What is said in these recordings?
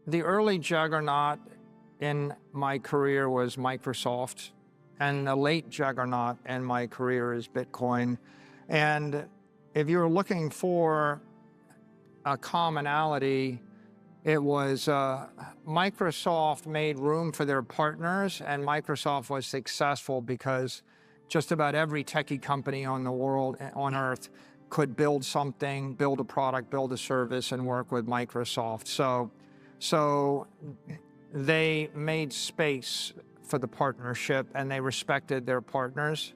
the early juggernaut in my career was Microsoft, and the late juggernaut in my career is Bitcoin. And if you're looking for a commonality, it was Microsoft made room for their partners, and Microsoft was successful because just about every techie company on the world, on earth, could build something, build a product, build a service, and work with Microsoft. So they made space for the partnership, and they respected their partners.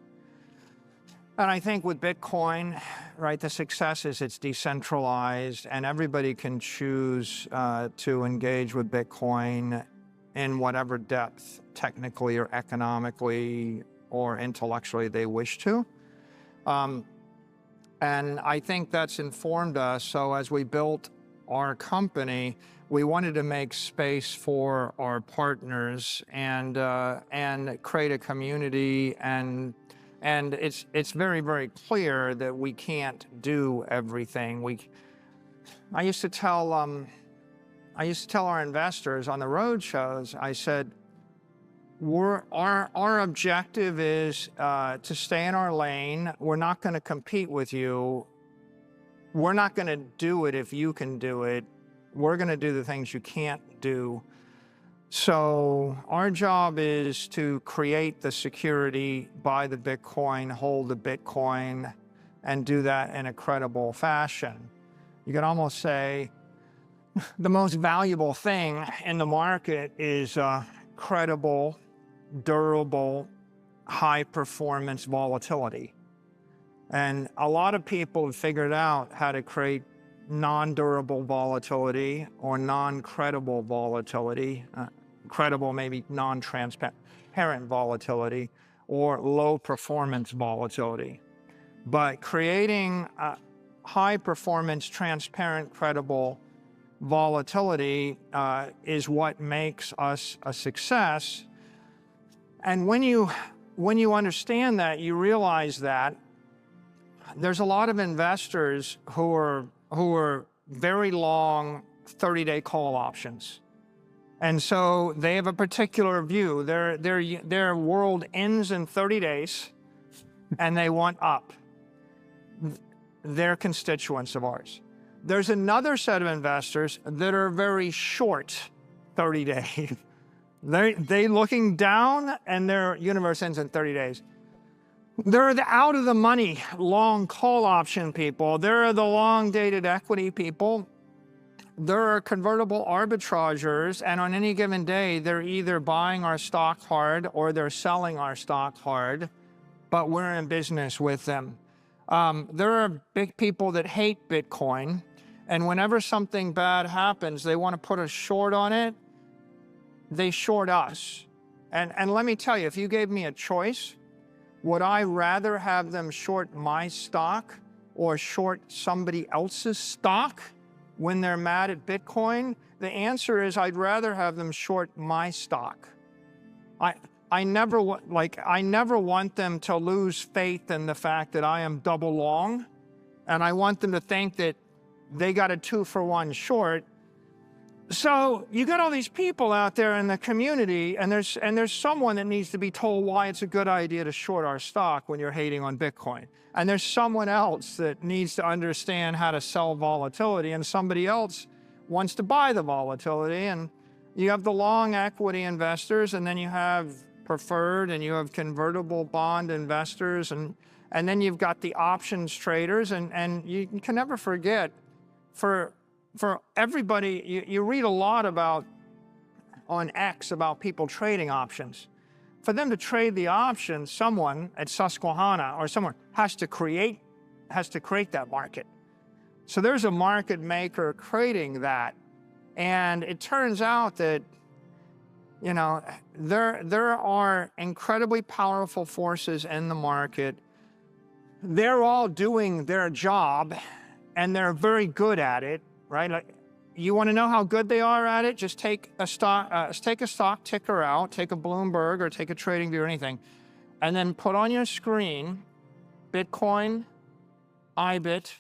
And I think with Bitcoin, right, the success is it's decentralized, and everybody can choose to engage with Bitcoin in whatever depth, technically or economically or intellectually they wish to. And I think that's informed us. So as we built our company, we wanted to make space for our partners and create a community, and it's very, very clear that we can't do everything. I used to tell our investors on the road shows, I said, our objective is to stay in our lane. We're not going to compete with you. We're not going to do it if you can do it. We're going to do the things you can't do. So our job is to create the security, buy the Bitcoin, hold the Bitcoin, and do that in a credible fashion. You could almost say the most valuable thing in the market is credible, durable, high-performance volatility. And a lot of people have figured out how to create non-durable volatility or non-credible volatility, credible maybe non-transparent volatility, or low-performance volatility. But creating high-performance, transparent, credible volatility is what makes us a success. And when you understand that, you realize that there's a lot of investors who are very long 30-day call options. And so they have a particular view. Their world ends in 30 days, and they want up. They're constituents of ours. There's another set of investors that are very short 30 days. They looking down, and their universe ends in 30 days. There are the out of the money long call option people. There are the long dated equity people. There are convertible arbitrageurs, and on any given day, they're either buying our stock hard or they're selling our stock hard, but we're in business with them. There are big people that hate Bitcoin, and whenever something bad happens, they want to put a short on it. They short us. And let me tell you, if you gave me a choice, would I rather have them short my stock or short somebody else's stock when they're mad at Bitcoin? The answer is I'd rather have them short my stock. I never want them to lose faith in the fact that I am double long, and I want them to think that they got a 2-for-1 short. So you got all these people out there in the community, and there's someone that needs to be told why it's a good idea to short our stock when you're hating on Bitcoin. And there's someone else that needs to understand how to sell volatility, and somebody else wants to buy the volatility. And you have the long equity investors, and then you have preferred, and you have convertible bond investors, and then you've got the options traders, and you can never forget, for everybody, you read a lot about on X about people trading options. For them to trade the options, someone at Susquehanna or someone has to create that market. So there's a market maker creating that. And it turns out that, you know, there are incredibly powerful forces in the market. They're all doing their job, and they're very good at it. Right? Like, you want to know how good they are at it? Just take a stock ticker out, take a Bloomberg or take a TradingView or anything, and then put on your screen Bitcoin, IBIT,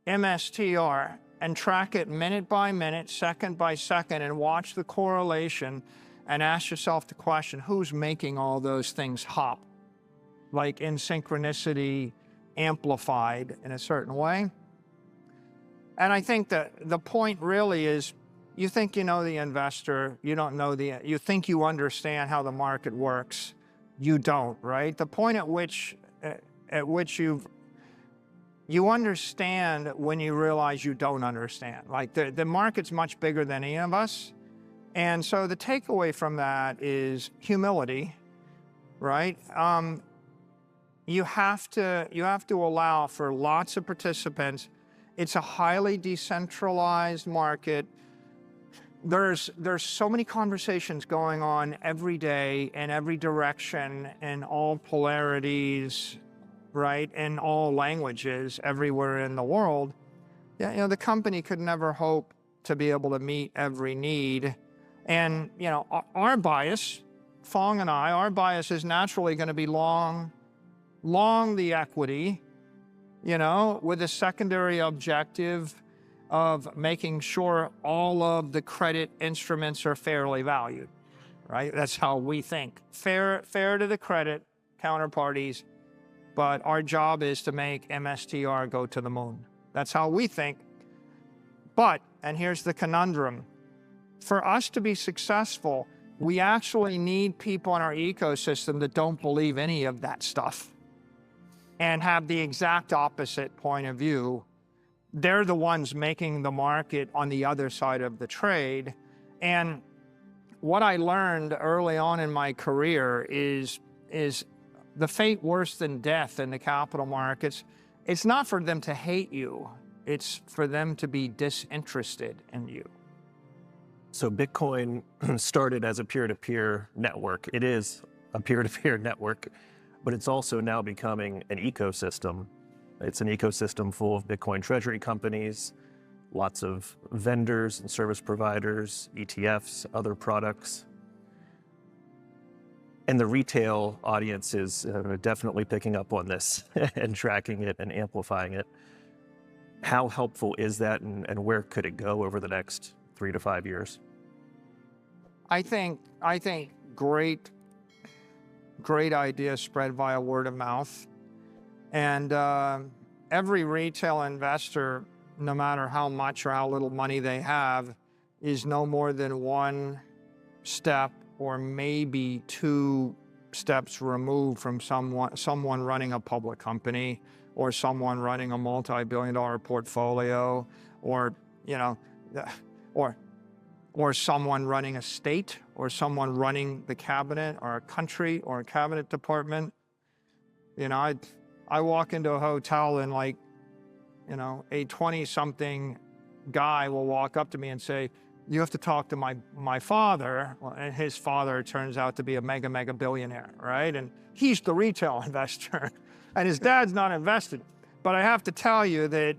MSTR, and track it minute by minute, second by second, and watch the correlation and ask yourself the question, who's making all those things hop? Like in synchronicity amplified in a certain way. And I think that the point really is, you think you know the investor, you don't know you think you understand how the market works. You don't, right? The point at which you understand when you realize you don't understand. Like the market's much bigger than any of us. And so the takeaway from that is humility, right? You have to allow for lots of participants. It's a highly decentralized market. There's so many conversations going on every day in every direction, in all polarities, right? In all languages everywhere in the world. Yeah, you know, the company could never hope to be able to meet every need. And, you know, our bias, Fong and I, our bias is naturally going to be long the equity, you know, with a secondary objective of making sure all of the credit instruments are fairly valued, right? That's how we think. Fair to the credit counterparties, but our job is to make MSTR go to the moon. That's how we think. But, and here's the conundrum, for us to be successful, we actually need people in our ecosystem that don't believe any of that stuff and have the exact opposite point of view. They're the ones making the market on the other side of the trade. And what I learned early on in my career is the fate worse than death in the capital markets. It's not for them to hate you. It's for them to be disinterested in you. So Bitcoin started as a peer-to-peer network. It is a peer-to-peer network, but it's also now becoming an ecosystem. It's an ecosystem full of Bitcoin treasury companies, lots of vendors and service providers, ETFs, other products. And the retail audience is definitely picking up on this and tracking it and amplifying it. How helpful is that, and where could it go over the next 3 to 5 years? I think great ideas spread via word of mouth. And every retail investor, no matter how much or how little money they have, is no more than one step or maybe 2 steps removed from someone running a public company, or someone running a multi-billion-dollar portfolio, or, you know, or someone running a state, or someone running the cabinet, or a country, or a cabinet department. You know, I walk into a hotel and, like, you know, a 20-something guy will walk up to me and say, "You have to talk to my father." Well, and his father turns out to be a mega billionaire, right? And he's the retail investor, and his dad's not invested. But I have to tell you that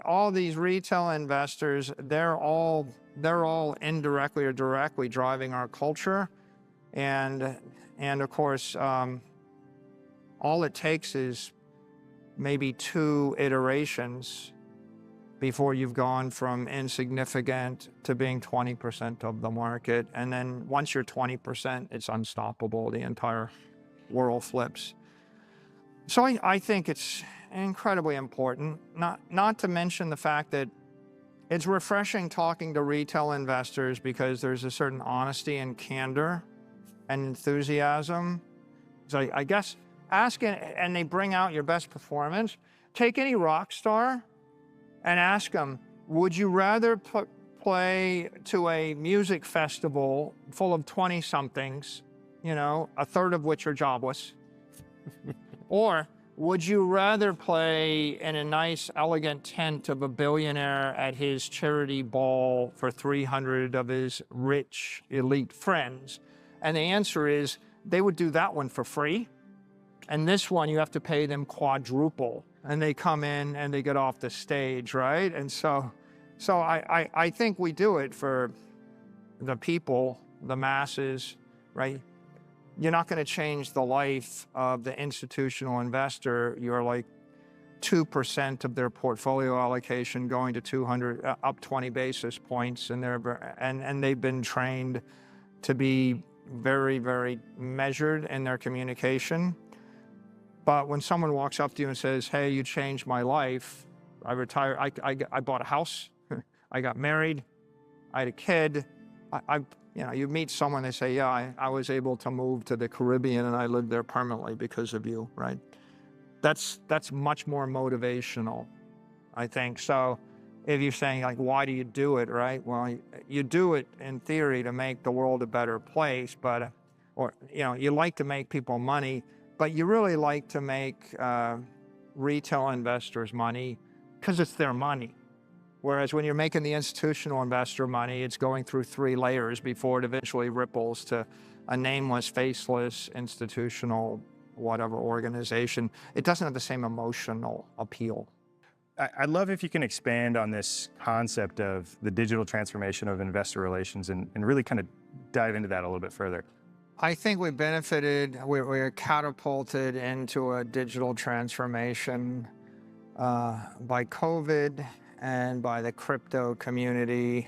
all these retail investors, they're all indirectly or directly driving our culture, and of course, all it takes is maybe 2 iterations before you've gone from insignificant to being 20% of the market. And then once you're 20%, it's unstoppable. The entire world flips. So I think it's incredibly important, not to mention the fact that it's refreshing talking to retail investors, because there's a certain honesty and candor and enthusiasm. So I guess ask, and they bring out your best performance. Take any rock star and ask them, would you rather play to a music festival full of 20-somethings, you know, a third of which are jobless? Or would you rather play in a nice, elegant tent of a billionaire at his charity ball for 300 of his rich, elite friends? And the answer is, they would do that one for free. And this one, you have to pay them quadruple. And they come in and they get off the stage, right? And so I think we do it for the people, the masses, right? You're not going to change the life of the institutional investor. You're like 2% of their portfolio allocation going to 200, up 20 basis points, and they've been trained to be very, very measured in their communication. But when someone walks up to you and says, "Hey, you changed my life. I retired. I bought a house. I got married. I had a kid." You meet someone, they say, "Yeah, I was able to move to the Caribbean and I lived there permanently because of you," right? That's much more motivational, I think. So if you're saying, like, why do you do it, right? Well, you do it in theory to make the world a better place, but, you like to make people money, but you really like to make retail investors money because it's their money. Whereas when you're making the institutional investor money, it's going through 3 layers before it eventually ripples to a nameless, faceless, institutional, whatever organization. It doesn't have the same emotional appeal. I'd love if you can expand on this concept of the digital transformation of investor relations and really kind of dive into that a little bit further. I think we benefited, we were catapulted into a digital transformation by COVID and by the crypto community.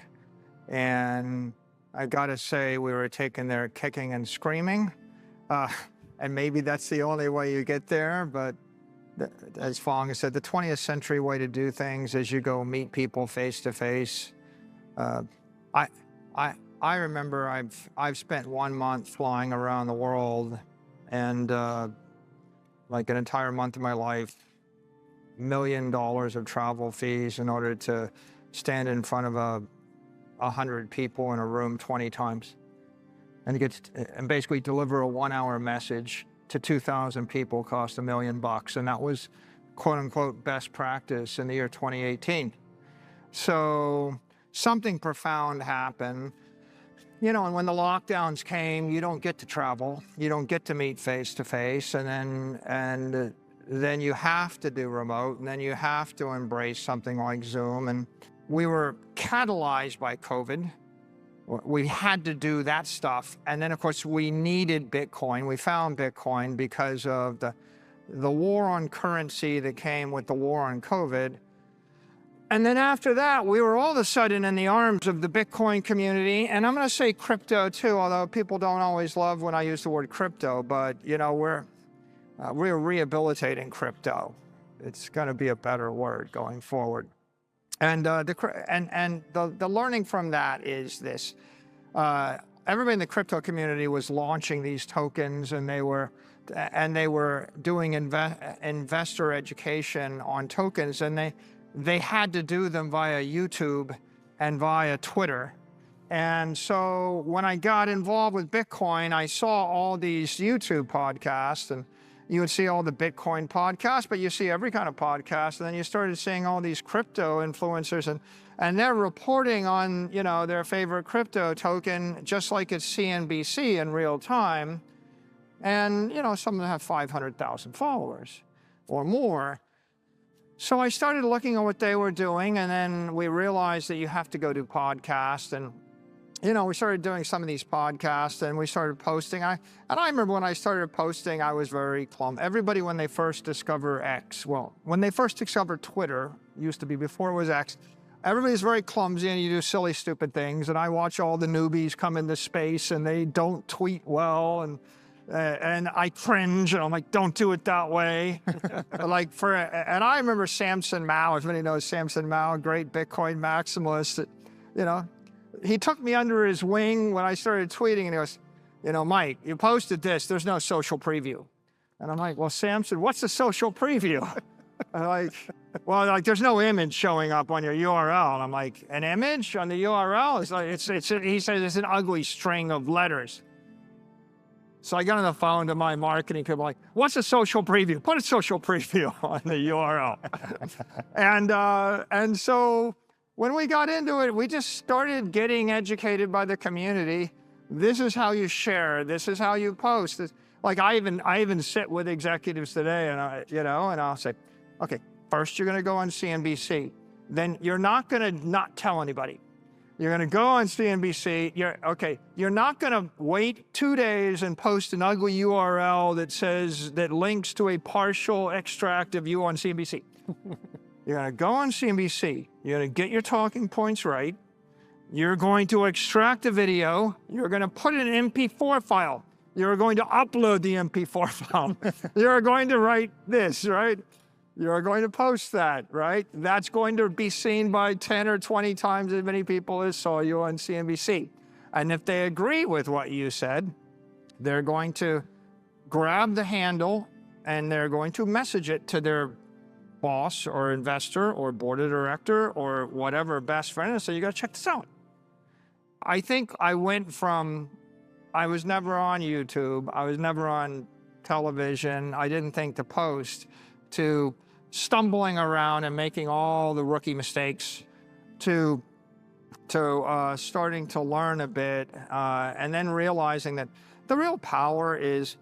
And I gotta say, we were taken there kicking and screaming. And maybe that's the only way you get there, but as Fong said, the 20th century way to do things is you go meet people face to face. I remember I've spent 1 month flying around the world, and like an entire month of my life, $1 million of travel fees in order to stand in front of 100 people in a room 20 times and basically deliver a 1-hour message to 2,000 people cost $1 million. And that was quote unquote best practice in the year 2018. So something profound happened. And when the lockdowns came, you don't get to travel, you don't get to meet face to face, and then you have to do remote, and then you have to embrace something like Zoom. And we were catalyzed by COVID. We had to do that stuff. And then, of course, we needed Bitcoin. We found Bitcoin because of the war on currency that came with the war on COVID. And then after that, we were all of a sudden in the arms of the Bitcoin community. And I'm going to say crypto too, although people don't always love when I use the word crypto, but we're rehabilitating crypto. It's going to be a better word going forward. And the learning from that is this: everybody in the crypto community was launching these tokens, and they were doing investor education on tokens, and they had to do them via YouTube and via Twitter. And so when I got involved with Bitcoin, I saw all these YouTube podcasts, and you would see all the Bitcoin podcasts, but you see every kind of podcast. And then you started seeing all these crypto influencers, and they're reporting on, their favorite crypto token, just like it's CNBC in real time. And, some of them have 500,000 followers or more. So I started looking at what they were doing, and then we realized that you have to go do podcasts. And, we started doing some of these podcasts, and we started posting. I remember when I started posting, I was very clumsy. Everybody, when they first discover when they first discovered Twitter, used to be before it was X, everybody's very clumsy and you do silly, stupid things. And I watch all the newbies come into space and they don't tweet well, and I cringe, and I'm like, don't do it that way. And I remember Samson Mao, if anybody knows Samson Mao, great Bitcoin maximalist, he took me under his wing when I started tweeting, and he goes, Mike, you posted this, there's no social preview. And I'm like, well, Samson, what's a social preview? There's no image showing up on your URL. And I'm like, an image on the URL? He says it's an ugly string of letters. So I got on the phone to my marketing people, like, what's a social preview? Put a social preview on the URL. And so when we got into it, we just started getting educated by the community. This is how you share. This is how you post. Like I even sit with executives today, and I'll say, okay, first you're going to go on CNBC. Then you're not going to not tell anybody. You're going to go on CNBC. You're not going to wait 2 days and post an ugly URL that links to a partial extract of you on CNBC. You're going to go on CNBC. You're going to get your talking points right. You're going to extract a video. You're going to put in an MP4 file. You're going to upload the MP4 file. You're going to write this, right? You're going to post that, right? That's going to be seen by 10 or 20 times as many people as saw you on CNBC. And if they agree with what you said, they're going to grab the handle and they're going to message it to their boss or investor or board of director or whatever best friend and say, you got to check this out. I think I went from, I was never on YouTube, I was never on television, I didn't think to post, to stumbling around and making all the rookie mistakes, to starting to learn a bit, and then realizing that the real power is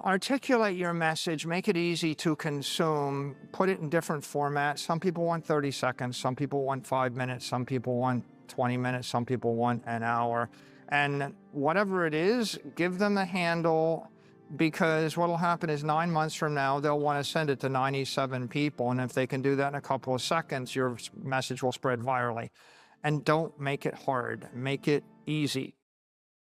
articulate your message, make it easy to consume, put it in different formats. Some people want 30 seconds, some people want 5 minutes, some people want 20 minutes, some people want an hour. And whatever it is, give them the handle, because what will happen is 9 months from now, they'll want to send it to 97 people. And if they can do that in a couple of seconds, your message will spread virally. And don't make it hard, make it easy.